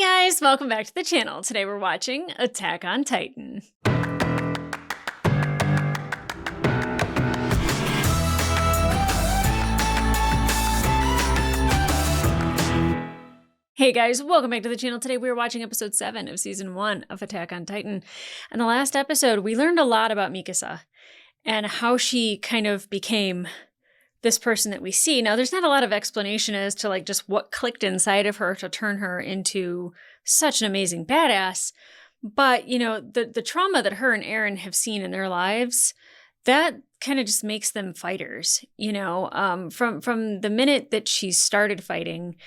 guys, welcome back to the channel. Today we're watching Attack on Titan. Hey guys, welcome back to the channel. Today we're watching episode 7 of season 1 of Attack on Titan. In the last episode, we learned a lot about Mikasa and how she kind of became this person that we see. Now, there's not a lot of explanation as to like just what clicked inside of her to turn her into such an amazing badass. But, you know, the trauma that her and Eren have seen in their lives, that kind of just makes them fighters, you know, from the minute that she started fighting.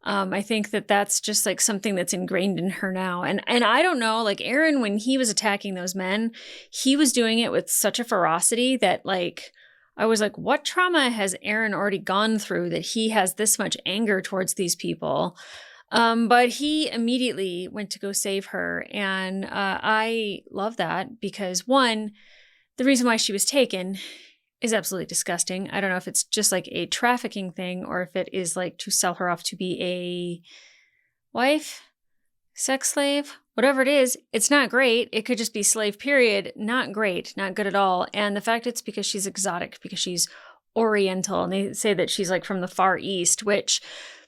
I think that that's just like something that's ingrained in her now. And I don't know, like Eren, when he was attacking those men, he was doing it with such a ferocity that like, I was like, what trauma has Eren already gone through that he has this much anger towards these people? But he immediately went to go save her. And I love that because one, the reason why she was taken is absolutely disgusting. I don't know if it's just like a trafficking thing or if it is like to sell her off to be a wife, sex slave, whatever it is. It's not great. It could just be slave, period. Not great, not good at all. And the fact it's because she's exotic, because she's Oriental, and they say that she's like from the Far East, which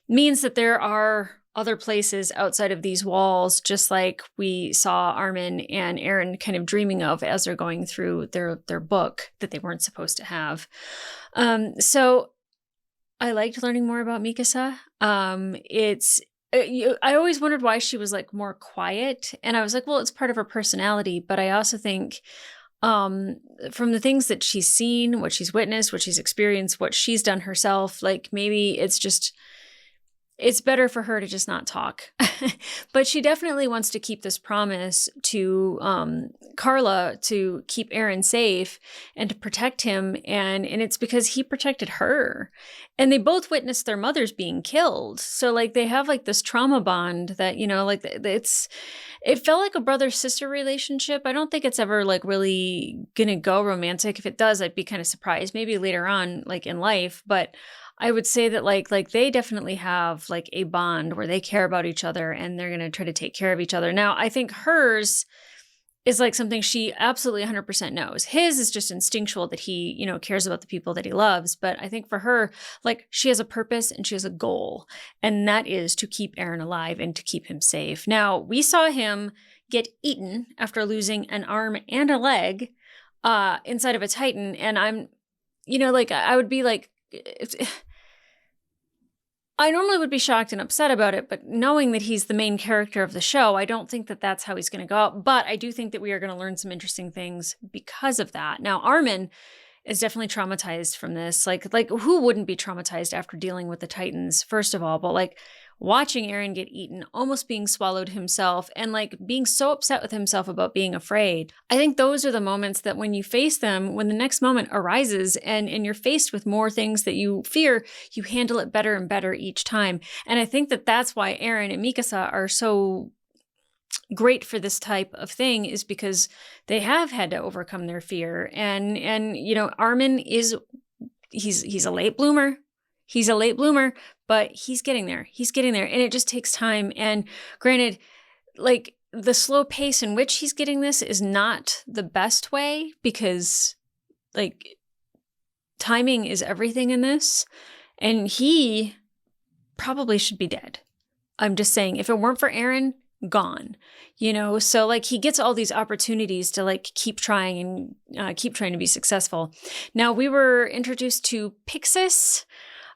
means that there are other places outside of these walls, just like we saw Armin and Eren kind of dreaming of as they're going through their book that they weren't supposed to have. So I liked learning more about Mikasa. I always wondered why she was like more quiet, and I was like, well, it's part of her personality. But I also think from the things that she's seen, what she's witnessed, what she's experienced, what she's done herself, like maybe it's better for her to just not talk. But she definitely wants to keep this promise to Carla to keep Eren safe and to protect him. And it's because he protected her. And they both witnessed their mothers being killed. So like they have like this trauma bond that, you know, like it felt like a brother-sister relationship. I don't think it's ever like really gonna go romantic. If it does, I'd be kind of surprised. Maybe later on, like in life, but I would say that like they definitely have like a bond where they care about each other and they're going to try to take care of each other. Now, I think hers is like something she absolutely 100% knows. His is just instinctual that he, you know, cares about the people that he loves. But I think for her, like she has a purpose and she has a goal, and that is to keep Eren alive and to keep him safe. Now, we saw him get eaten after losing an arm and a leg inside of a Titan. And I'm, you know, like I would be like, I normally would be shocked and upset about it, but knowing that he's the main character of the show, I don't think that that's how he's going to go out. But I do think that we are going to learn some interesting things because of that. Now, Armin is definitely traumatized from this. Like who wouldn't be traumatized after dealing with the Titans, first of all? But like watching Eren get eaten, almost being swallowed himself, and like being so upset with himself about being afraid. I think those are the moments that when you face them, when the next moment arises and you're faced with more things that you fear, you handle it better and better each time. And I think that that's why Eren and Mikasa are so great for this type of thing, is because they have had to overcome their fear. And you know, Armin he's a late bloomer. He's a late bloomer, but he's getting there. He's getting there. And it just takes time. And granted, like the slow pace in which he's getting this is not the best way, because like timing is everything in this. And he probably should be dead. I'm just saying, if it weren't for Eren, gone, you know? So like he gets all these opportunities to like keep trying and keep trying to be successful. Now, we were introduced to Pixis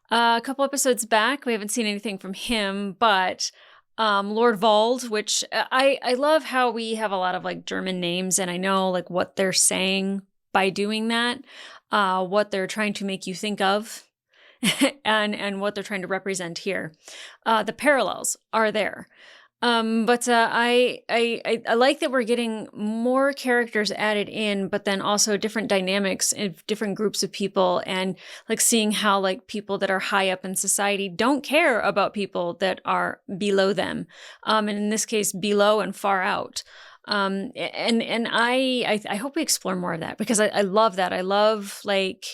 a couple episodes back. We haven't seen anything from him, but Lord Vald, which I love how we have a lot of like German names, and I know like what they're saying by doing that, what they're trying to make you think of, and what they're trying to represent here. The parallels are there. But I like that we're getting more characters added in, but then also different dynamics of different groups of people, and like seeing how like people that are high up in society don't care about people that are below them. And in this case, below and far out. And I hope we explore more of that, because I love that. I love like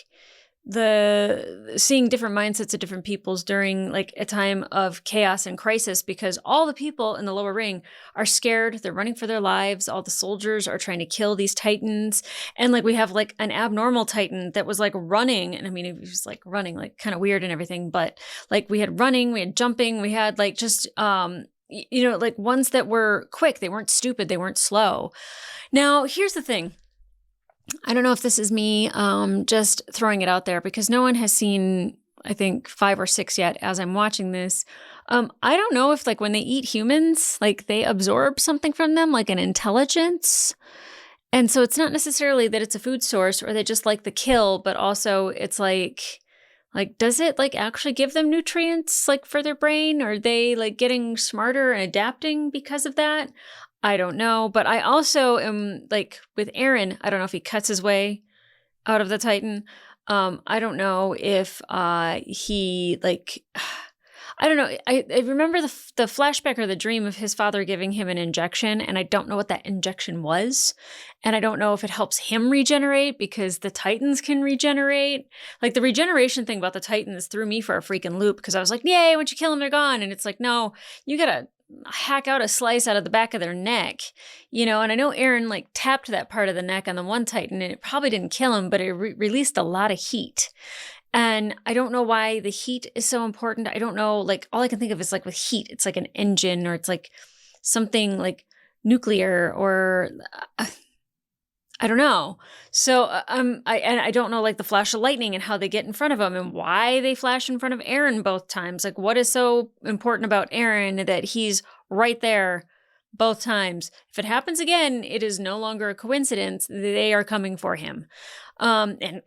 seeing different mindsets of different peoples during like a time of chaos and crisis, because all the people in the lower ring are scared. They're running for their lives. All the soldiers are trying to kill these titans. And like we have like an abnormal titan that was like running. And I mean, it was like running, like kind of weird and everything. But like we had running, we had jumping, we had like just, like ones that were quick. They weren't stupid. They weren't slow. Now, here's the thing. I don't know if this is me just throwing it out there because no one has seen, I think, 5 or 6 yet as I'm watching this. I don't know if like when they eat humans, like they absorb something from them, like an intelligence. And so it's not necessarily that it's a food source or they just like the kill, but also it's like, does it like actually give them nutrients like for their brain? Are they like getting smarter and adapting because of that? I don't know, but I also am like with Aaron, I don't know if he cuts his way out of the Titan. I don't know if he like, I don't know. I remember the flashback or the dream of his father giving him an injection, and I don't know what that injection was. And I don't know if it helps him regenerate because the Titans can regenerate. Like the regeneration thing about the Titans threw me for a freaking loop because I was like, yay, once you kill them, they're gone. And it's like, no, you gotta hack out a slice out of the back of their neck, and I know Aaron like tapped that part of the neck on the one Titan and it probably didn't kill him, but it released a lot of heat. And I don't know why the heat is so important. I don't know, like all I can think of is like with heat, it's like an engine or it's like something like nuclear or I don't know. So I don't know like the flash of lightning and how they get in front of him and why they flash in front of Aaron both times. Like what is so important about Aaron that he's right there both times? If it happens again, it is no longer a coincidence. They are coming for him. And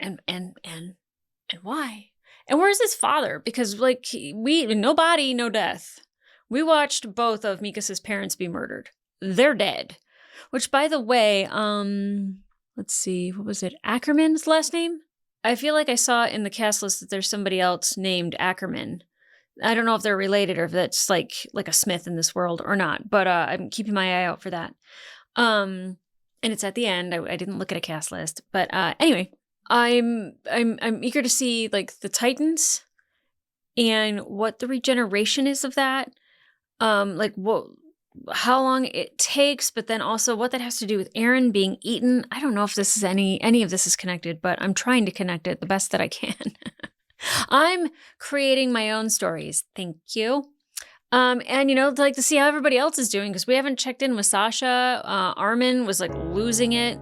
why? And where's his father? Because like no body, no death. We watched both of Mikas's parents be murdered. They're dead. Which, by the way, let's see, what was it? Ackerman's last name? I feel like I saw in the cast list that there's somebody else named Ackerman. I don't know if they're related or if that's like a Smith in this world or not, but I'm keeping my eye out for that. And it's at the end. I didn't look at a cast list, but anyway, I'm eager to see like the Titans and what the regeneration is of that. Like what. How long it takes, but then also what that has to do with Aaron being eaten. I don't know if this is any of this is connected, but I'm trying to connect it the best that I can. I'm creating my own stories. Thank you. And like to see how everybody else is doing because we haven't checked in with Sasha. Armin was like losing it.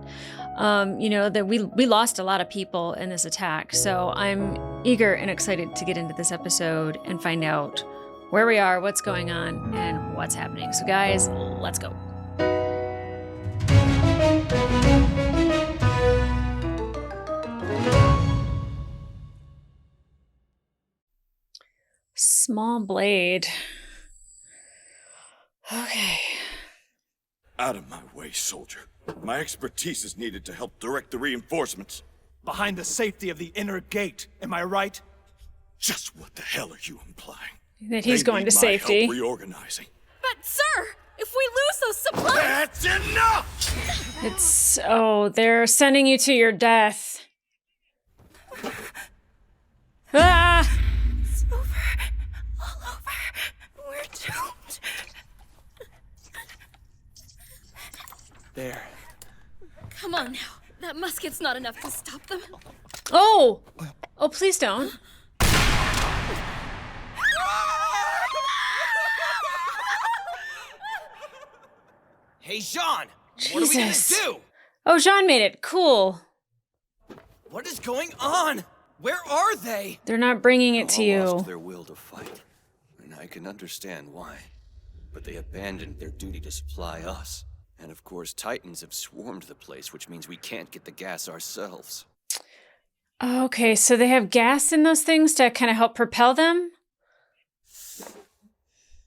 That we lost a lot of people in this attack. So I'm eager and excited to get into this episode and find out where we are, what's going on, and what's happening. So guys, let's go. Small blade. Okay. Out of my way, soldier. My expertise is needed to help direct the reinforcements. Behind the safety of the inner gate, am I right? Just what the hell are you implying? That he's going to safety. Help reorganizing. But sir, if we lose those supplies... That's enough! They're sending you to your death. Ah! It's over. All over. We're doomed. There. Come on now. That musket's not enough to stop them. Oh, please don't. Hey, Jean! Jesus. What are we gonna do? Oh, Jean made it. Cool. What is going on? Where are they? They're not bringing it to All you. lost their will to fight, and I can understand why. But they abandoned their duty to supply us. And of course, Titans have swarmed the place, which means we can't get the gas ourselves. Okay, so they have gas in those things to kind of help propel them?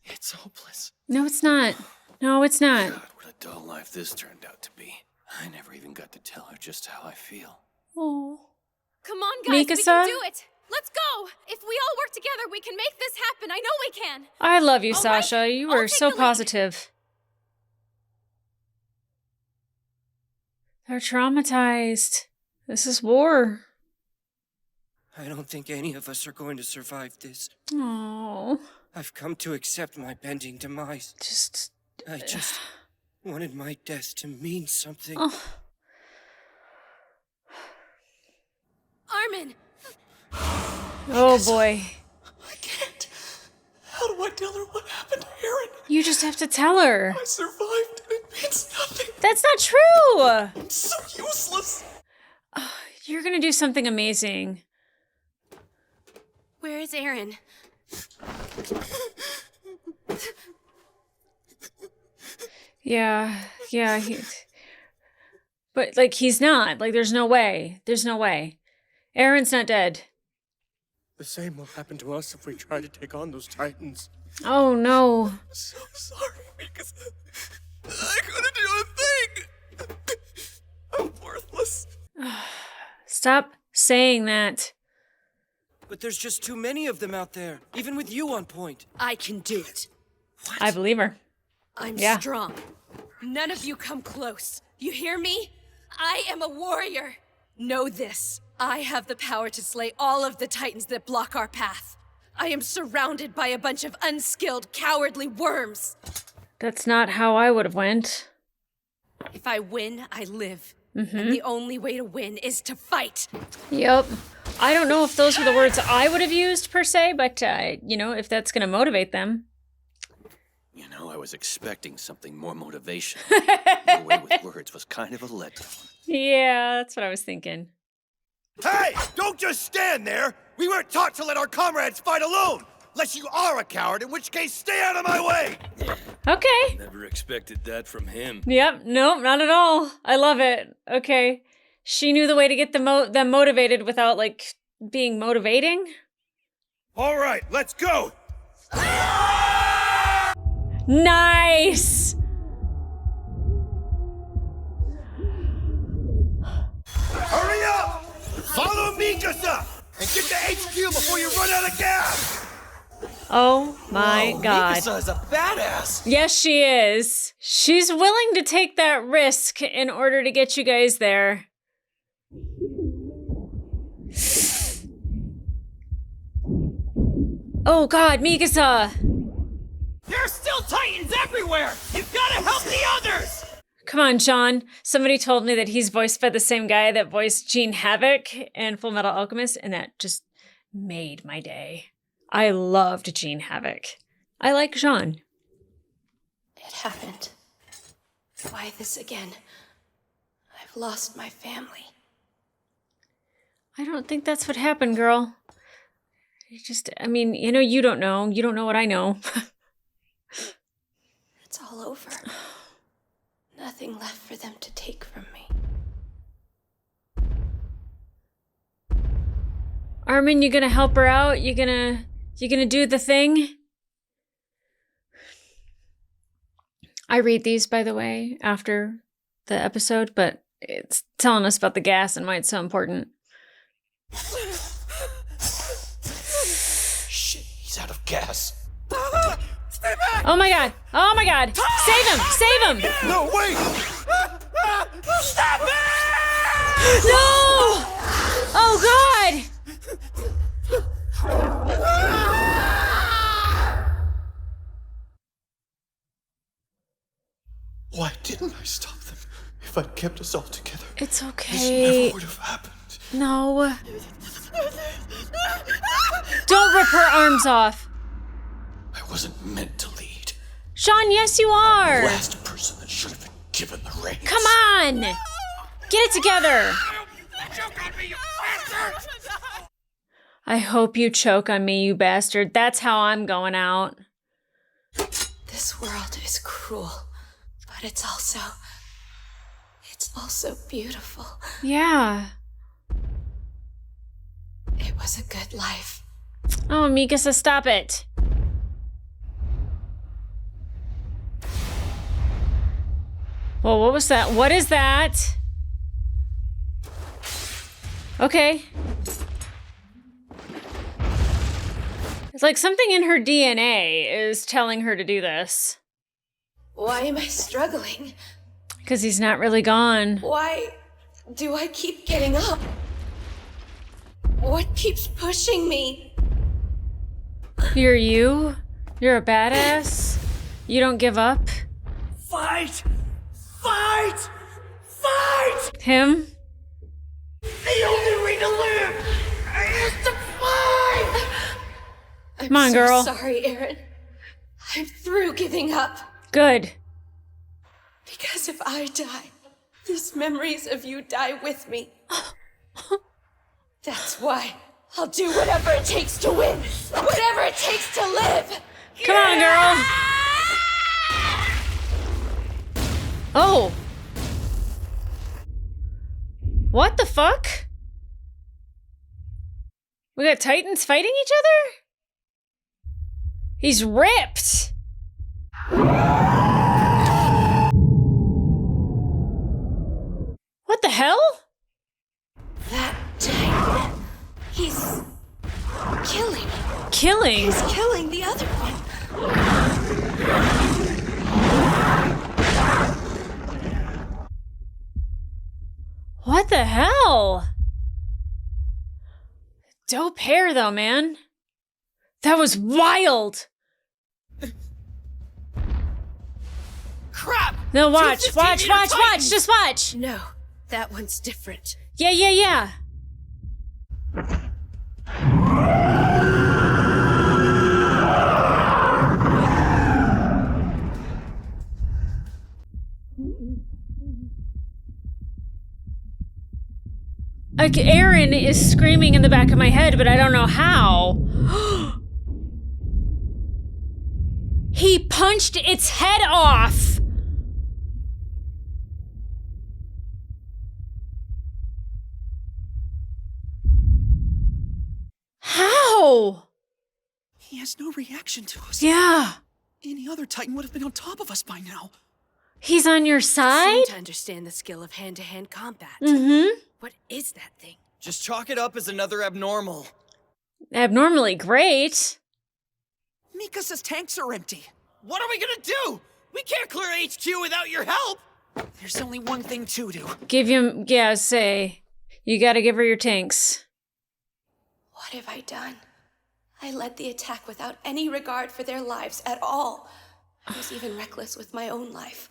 It's hopeless. No, it's not. No, it's not. God, what a dull life this turned out to be. I never even got to tell her just how I feel. Oh. Come on, guys. We Mikasa? can do it. Let's go. If we all work together, we can make this happen. I know we can. I love you, All Sasha. right, You I'll were take so the lead. positive. They're traumatized. This is war. I don't think any of us are going to survive this. Oh, I've come to accept my bending demise. I just wanted my death to mean something. Oh. Armin! Oh boy. I can't. How do I tell her what happened to Aaron? You just have to tell her. I survived and it means nothing. That's not true. I'm so useless. You're gonna do something amazing. Where is Aaron? Yeah. But, like, he's not. Like, there's no way. There's no way. Aaron's not dead. The same will happen to us if we try to take on those Titans. Oh, no. I'm so sorry, because I couldn't do a thing. I'm worthless. Stop saying that. But there's just too many of them out there, even with you on point. I can do it. I believe her. I'm Yeah. strong. None of you come close. You hear me? I am a warrior. Know this. I have the power to slay all of the Titans that block our path. I am surrounded by a bunch of unskilled, cowardly worms. That's not how I would have went. If I win, I live. And the only way to win is to fight. Yep. I don't know if those were the words I would have used per se, but, if that's going to motivate them. You know, I was expecting something more motivation. Your way with words was kind of a letdown. Yeah, that's what I was thinking. Hey! Don't just stand there! We weren't taught to let our comrades fight alone! Unless you are a coward, in which case stay out of my way! Okay. Never expected that from him. Yep. Nope, not at all. I love it. Okay. She knew the way to get them motivated without, like, being motivating. All right, let's go! Nice! Hurry up! Follow Mikasa! And get to HQ before you run out of gas! Oh my Whoa, god. Mikasa is a badass! Yes, she is. She's willing to take that risk in order to get you guys there. Oh god, Mikasa! There's still Titans everywhere! You've gotta help the others! Come on, Sean. Somebody told me that he's voiced by the same guy that voiced Gene Havoc in Full Metal Alchemist, and that just made my day. I loved Gene Havoc. I like Jean. It happened. Why this again? I've lost my family. I don't think that's what happened, girl. You don't know. You don't know what I know. It's all over. Nothing left for them to take from me. Armin, you gonna help her out? You gonna do the thing? I read these, by the way, after the episode, but it's telling us about the gas and why it's so important. Shit, he's out of gas. Stay back! Oh my god! Oh my god! Save him! Save him! No, wait! Stop it! No! Oh god! Why didn't I stop them? If I'd kept us all together, It's this okay. never would have happened. No. Don't rip her arms off. I wasn't meant to lead. Sean, yes you are. Last person that should have been given the reins. Come on! Get it together! I hope you choke on me, you bastard. That's how I'm going out. This world is cruel, but it's also beautiful. Yeah. It was a good life. Oh, Mikasa, stop it. Well, what was that? What is that? Okay. It's like something in her DNA is telling her to do this. Why am I struggling? Because he's not really gone. Why do I keep getting up? What keeps pushing me? You're you? You're a badass? You don't give up? Fight! Fight! Fight! Him? The only way to live is to fight! I'm Come on, so girl. sorry, Aaron. I'm through giving up. Good. Because if I die, these memories of you die with me. That's why I'll do whatever it takes to win. Whatever it takes to live. Come on, girl. Oh. What the fuck? We got Titans fighting each other? He's ripped. What the hell? That Titan. He's killing. Killing? He's killing the other one. What the hell? Dope hair though, man. That was wild. Crap! No, watch, 2 watch, 15-meter watch, watch, Titans! just watch. No, that one's different. Yeah, yeah, yeah. Like, Aaron is screaming in the back of my head, but I don't know how. He punched its head off. How? He has no reaction to us. Yeah. Any other Titan would have been on top of us by now. He's on your Seem side? to understand the skill of hand-to-hand combat. Mm-hmm. What is that thing? Just chalk it up as another abnormal. Abnormally great. Mikasa's tanks are empty. What are we gonna do? We can't clear HQ without your help! There's only one thing to do. Give him, yeah, say, you gotta give her your tanks. What have I done? I led the attack without any regard for their lives at all. I was even reckless with my own life.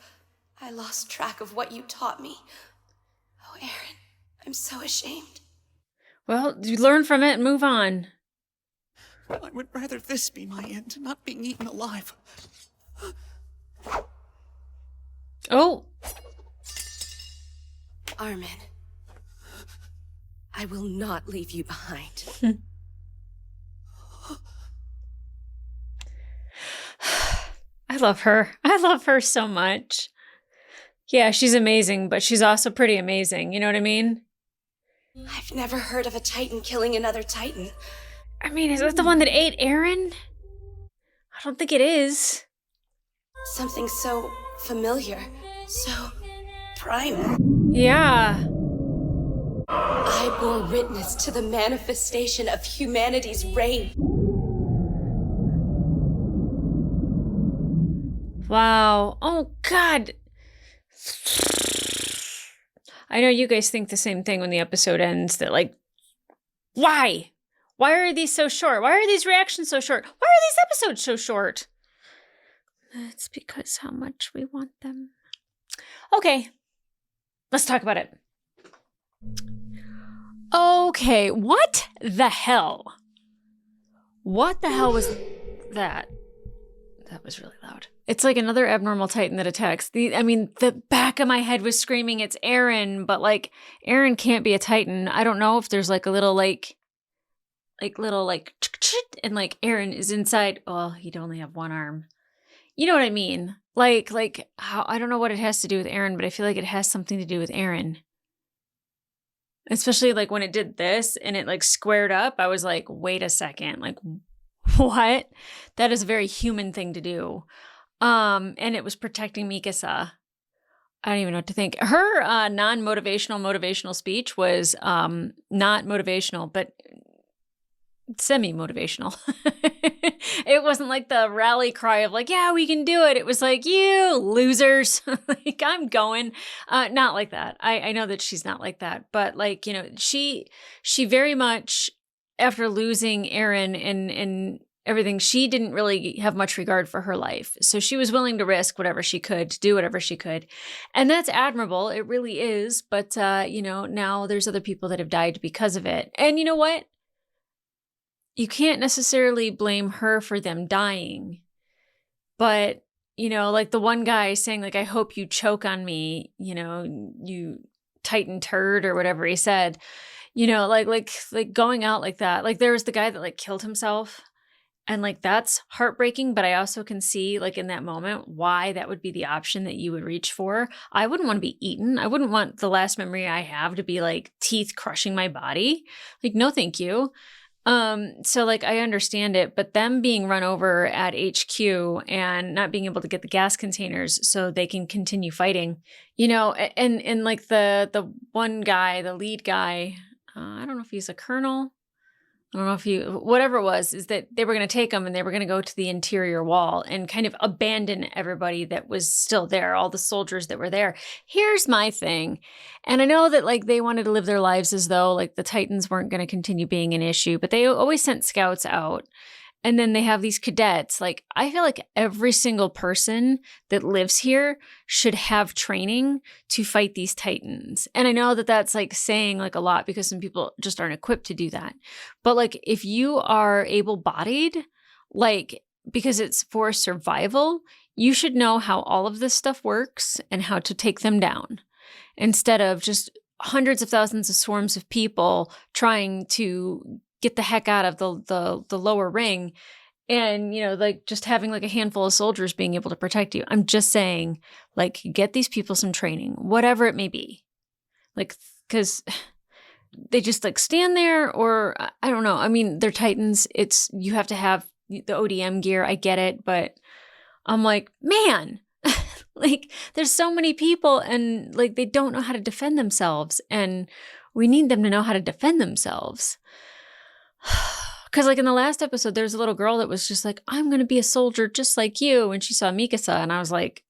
I lost track of what you taught me. Oh, Aaron, I'm so ashamed. Well, you learn from it and move on. I would rather this be my end, not being eaten alive. Oh, Armin, I will not leave you behind. I love her. I love her so much. Yeah, she's amazing, but she's also pretty amazing. You know what I mean? I've never heard of a Titan killing another Titan. I mean, is that the one that ate Aaron? I don't think it is. Something so familiar, so primal. Yeah. I bore witness to the manifestation of humanity's reign. Wow. Oh, God. I know you guys think the same thing when the episode ends, that like, why? Why are these so short? Why are these reactions so short? Why are these episodes so short? It's because how much we want them. Okay. Let's talk about it. Okay, what the hell? What the hell was that? That was really loud. It's like another abnormal Titan that attacks. The back of my head was screaming it's Aaron, but like Aaron can't be a Titan. I don't know if there's like a little and like Aaron is inside. Oh, he'd only have one arm. You know what I mean? Like how, I don't know what it has to do with Aaron, but I feel like it has something to do with Aaron. Especially like when it did this and it like squared up, I was like, wait a second, like what? That is a very human thing to do. And it was protecting Mikasa. I don't even know what to think. Her non-motivational speech was not motivational, but semi-motivational. It wasn't like the rally cry of like, yeah, we can do it. It was like, you losers. Like, I'm going. Not like that. I know that she's not like that, but like, you know, she very much after losing Aaron and everything, she didn't really have much regard for her life. So she was willing to risk whatever she could, to do whatever she could. And that's admirable. It really is. But, now there's other people that have died because of it. And you know what? You can't necessarily blame her for them dying. But, like the one guy saying, like, I hope you choke on me, you Titan turd or whatever he said, like going out like that. Like there was the guy that like killed himself. And like, that's heartbreaking, but I also can see like in that moment why that would be the option that you would reach for. I wouldn't want to be eaten. I wouldn't want the last memory I have to be like teeth crushing my body. Like, no, thank you. So like, I understand it, but them being run over at HQ and not being able to get the gas containers so they can continue fighting, and like the one guy, the lead guy, I don't know if he's a colonel. I don't know if whatever it was, is that they were going to take them and they were going to go to the interior wall and kind of abandon everybody that was still there, all the soldiers that were there. Here's my thing. And I know that like they wanted to live their lives as though like the Titans weren't going to continue being an issue, but they always sent scouts out. And then they have these cadets. Like, I feel like every single person that lives here should have training to fight these Titans. And I know that that's like saying like a lot because some people just aren't equipped to do that. But like, if you are able-bodied, like, because it's for survival, you should know how all of this stuff works and how to take them down instead of just hundreds of thousands of swarms of people trying to get the heck out of the lower ring and, like just having like a handful of soldiers being able to protect you. I'm just saying, like, get these people some training, whatever it may be. Like, because they just like stand there or I don't know. I mean, they're Titans. You have to have the ODM gear. I get it. But I'm like, man, like there's so many people and like they don't know how to defend themselves. And we need them to know how to defend themselves. Because like in the last episode, there's a little girl that was just like, I'm going to be a soldier just like you. And she saw Mikasa and I was like,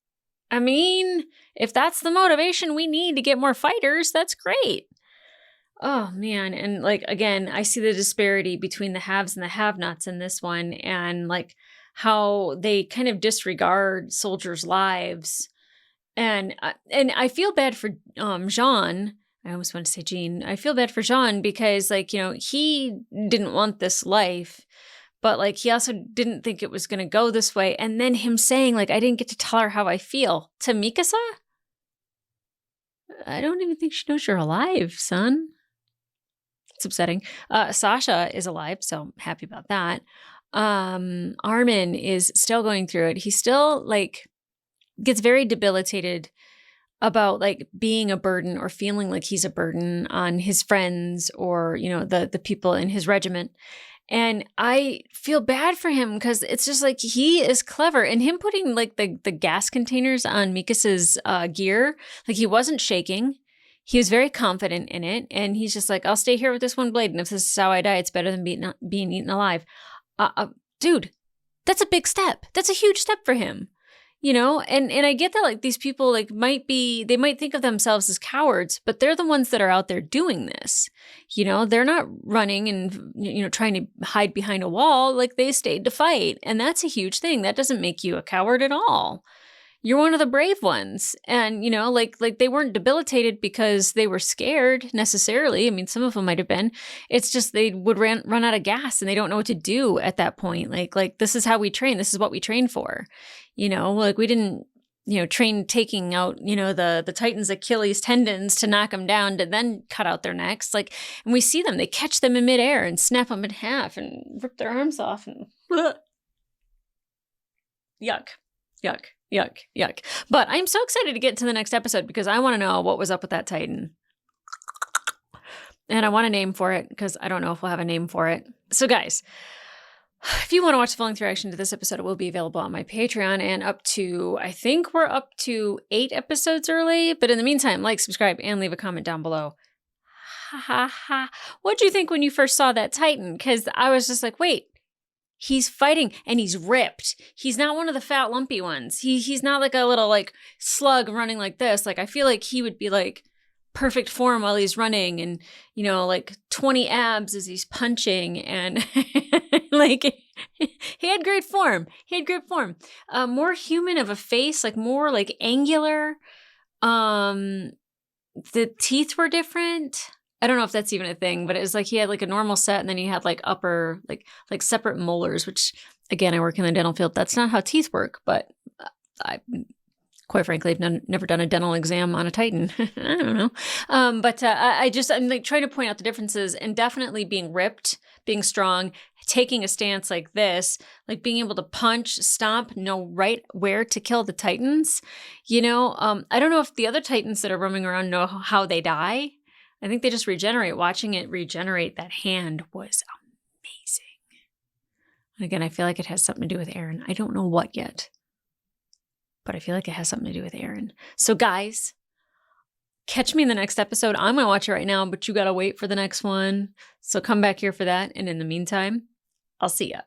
I mean, if that's the motivation we need to get more fighters, that's great. Oh, man. And like, again, I see the disparity between the haves and the have-nots in this one and like how they kind of disregard soldiers' lives. And I feel bad for Jean. I almost want to say Jean. I feel bad for Jean because like, he didn't want this life, but like he also didn't think it was going to go this way. And then him saying like, I didn't get to tell her how I feel to Mikasa. I don't even think she knows you're alive, son. It's upsetting. Sasha is alive, so I'm happy about that. Armin is still going through it. He still like gets very debilitated about like being a burden or feeling like he's a burden on his friends or, the people in his regiment. And I feel bad for him because it's just like he is clever and him putting like the gas containers on Mikasa's gear, like he wasn't shaking. He was very confident in it. And he's just like, I'll stay here with this one blade. And if this is how I die, it's better than being eaten alive. Dude, that's a big step. That's a huge step for him. And I get that like these people like they might think of themselves as cowards, but they're the ones that are out there doing this. They're not running and, trying to hide behind a wall. Like they stayed to fight. And that's a huge thing. That doesn't make you a coward at all. You're one of the brave ones. And, like they weren't debilitated because they were scared necessarily. I mean, some of them might have been. It's just they would run out of gas and they don't know what to do at that point. Like this is how we train. This is what we train for. Like we didn't, train taking out, the Titan's Achilles tendons to knock them down to then cut out their necks. Like, and we see them, they catch them in midair and snap them in half and rip their arms off and yuck. But I'm so excited to get to the next episode because I want to know what was up with that Titan. And I want a name for it because I don't know if we'll have a name for it. So guys, if you want to watch the full length reaction to this episode, it will be available on my Patreon and I think we're up to 8 episodes early. But in the meantime, like, subscribe, and leave a comment down below. Ha ha ha. What'd you think when you first saw that Titan? Because I was just like, wait, he's fighting and he's ripped. He's not one of the fat, lumpy ones. He's not like a little like slug running like this. Like, I feel like he would be like perfect form while he's running and, you know, like 20 abs as he's punching and like he had great form. More human of a face, like more like angular. The teeth were different. I don't know if that's even a thing, but it was like he had like a normal set and then he had like upper, like separate molars, which again, I work in the dental field. That's not how teeth work, but I quite frankly, I've never done a dental exam on a Titan. I don't know. I'm like trying to point out the differences and definitely being ripped, being strong, taking a stance like this, like being able to punch, stomp, know right where to kill the Titans. You know, I don't know if the other Titans that are roaming around know how they die. I think they just regenerate. Watching it regenerate that hand was amazing. And again, I feel like it has something to do with Aaron. I don't know what yet, but I feel like it has something to do with Aaron. So guys, catch me in the next episode. I'm going to watch it right now, but you got to wait for the next one. So come back here for that. And in the meantime, I'll see ya.